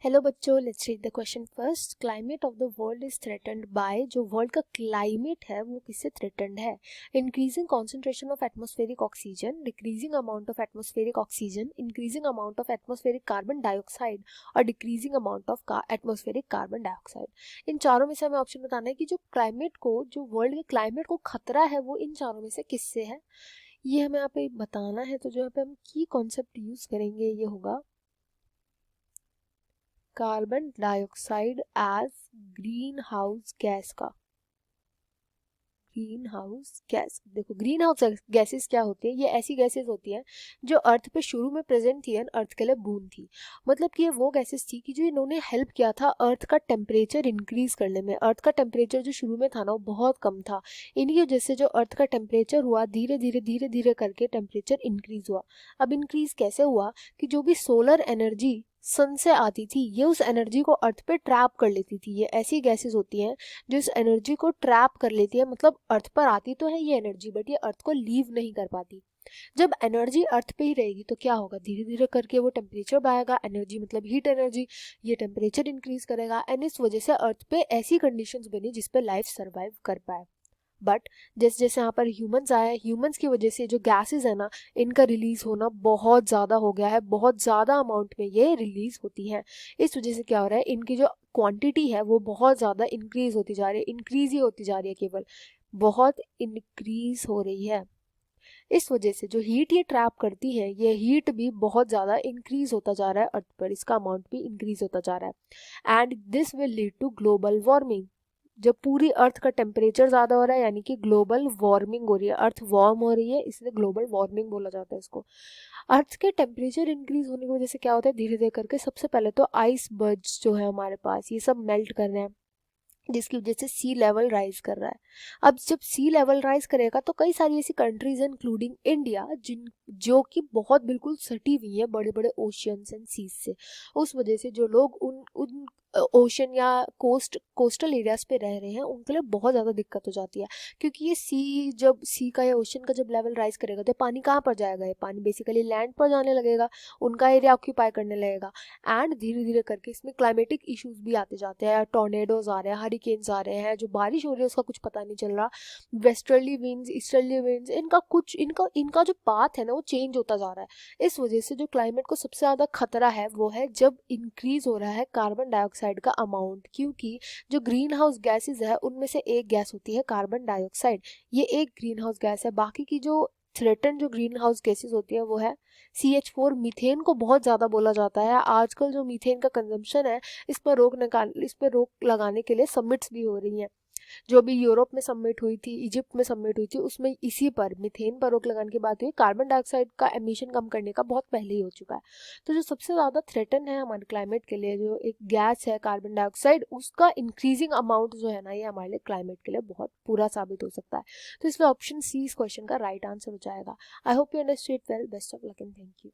Hello बच्चों, let's read the question first. Climate of the world is threatened by, जो world का climate है वो किससे थ्रेटन्ड है? Increasing concentration of atmospheric oxygen, decreasing amount of atmospheric oxygen, increasing amount of atmospheric carbon dioxide और decreasing amount of atmospheric carbon dioxide. इन चारों में से हमें ऑप्शन बताना है कि जो क्लाइमेट को, जो वर्ल्ड के क्लाइमेट को खतरा है वो इन चारों में से किससे है, ये हमें यहाँ पे बताना है। तो जो यहाँ पे हम की कॉन्सेप्ट यूज करेंगे ये होगा carbon dioxide as green house gas का। ग्रीन हाउस गैस, देखो ग्रीन हाउस गैसेस क्या होती है? ये ऐसी गैसेस होती हैं जो अर्थ पे शुरू में प्रेजेंट थी एंड अर्थ के लिए बून थी। मतलब कि ये वो गैसेस थी कि जो इन्होंने हेल्प किया था अर्थ का टेम्परेचर इंक्रीज करने में। अर्थ का टेम्परेचर जो शुरू में था ना वो बहुत कम था, इनकी वजह से जो अर्थ का टेम्परेचर हुआ धीरे धीरे करके टेम्परेचर इंक्रीज हुआ। अब इंक्रीज कैसे हुआ कि जो भी सोलर एनर्जी सन से आती थी ये उस एनर्जी को अर्थ पे ट्रैप कर लेती थी। ये ऐसी गैसेस होती हैं जो इस एनर्जी को ट्रैप कर लेती है, मतलब अर्थ पर आती तो है ये एनर्जी बट ये अर्थ को लीव नहीं कर पाती। जब एनर्जी अर्थ पे ही रहेगी तो क्या होगा, धीरे धीरे करके वो टेम्परेचर बढ़ाएगा। एनर्जी मतलब हीट एनर्जी, ये टेम्परेचर इंक्रीज करेगा एंड इस वजह से अर्थ पे ऐसी कंडीशंस बनी जिसपे लाइफ सर्वाइव कर पाए। बट जैसे जैसे यहाँ पर ह्यूमंस आए, ह्यूमंस की वजह से जो गैसेस है ना इनका रिलीज होना बहुत ज़्यादा हो गया है, बहुत ज़्यादा अमाउंट में ये रिलीज होती हैं। इस वजह से क्या हो रहा है, इनकी जो क्वांटिटी है वो बहुत ज़्यादा इंक्रीज होती जा रही है, इंक्रीज ही होती जा रही है, केवल बहुत इंक्रीज हो रही है। इस वजह से जो हीट ये ट्रैप करती है ये हीट भी बहुत ज़्यादा इंक्रीज होता जा रहा है अर्थ पर, इसका अमाउंट भी इंक्रीज होता जा रहा है and this will lead to global warming. जब पूरी अर्थ का टेम्परेचर ज़्यादा हो रहा है यानी कि ग्लोबल वार्मिंग हो रही है, अर्थ वार्म हो रही है, इसलिए ग्लोबल वार्मिंग बोला जाता है इसको। अर्थ के टेम्परेचर इंक्रीज होने की वजह से क्या होता है, धीरे धीरे करके सबसे पहले तो आइस बर्ड्स जो है हमारे पास ये सब मेल्ट कर रहे हैं, जिसकी वजह से सी लेवल राइज कर रहा है। अब जब सी लेवल राइज करेगा तो कई सारी ऐसी कंट्रीज इंक्लूडिंग इंडिया जिन जो कि बहुत बिल्कुल सटी हुई है बड़े बड़े ओशियंस एंड सीज से, उस वजह से जो लोग उन उन ओशन या कोस्टल एरियाज पे रह रहे हैं उनके लिए बहुत ज़्यादा दिक्कत हो जाती है। क्योंकि ये सी का या ओशन का जब लेवल राइज करेगा तो पानी कहाँ पर जाएगा, ये पानी बेसिकली लैंड पर जाने लगेगा, उनका एरिया ऑक्यूपाई करने लगेगा एंड धीरे धीरे करके इसमें क्लाइमेटिक इश्यूज भी आते जाते हैं। टॉर्नेडोज आ रहे हैं, हरिकेन्स आ रहे हैं, जो बारिश हो रही है उसका कुछ पता नहीं चल रहा, वेस्टर्ली विंड्स, ईस्टर्ली विंड्स, इनका जो पाथ है ना वो चेंज होता जा रहा है। इस वजह से जो क्लाइमेट को सबसे ज़्यादा खतरा है वो है जब इंक्रीज हो रहा है कार्बन डाइऑक्साइड का अमाउंट। क्योंकि जो ग्रीन हाउस गैसेज है उनमें से एक गैस होती है कार्बन डाइऑक्साइड, ये एक ग्रीन हाउस गैस है। बाकी की जो थ्रेटन जो ग्रीन हाउस गैसेज होती है वो है CH4। मीथेन को बहुत ज़्यादा बोला जाता है आजकल, जो मीथेन का कंजम्पशन है इस पर रोक लगाने के लिए समिट्स भी हो रही हैं। जो भी यूरोप में सबमिट हुई थी, इजिप्ट में सबमिट हुई थी, उसमें इसी पर मीथेन पर रोक लगाने की बात हुई। कार्बन डाइऑक्साइड का एमिशन कम करने का बहुत पहले ही हो चुका है। तो जो सबसे ज़्यादा थ्रेटन है हमारे क्लाइमेट के लिए जो एक गैस है कार्बन डाइऑक्साइड, उसका इंक्रीजिंग अमाउंट जो है ना ये हमारे लिए क्लाइमेट के लिए बहुत बुरा साबित हो सकता है। तो इसलिए ऑप्शन सी इस क्वेश्चन का राइट आंसर हो जाएगा। I hope you understood well. Best of luck and thank you.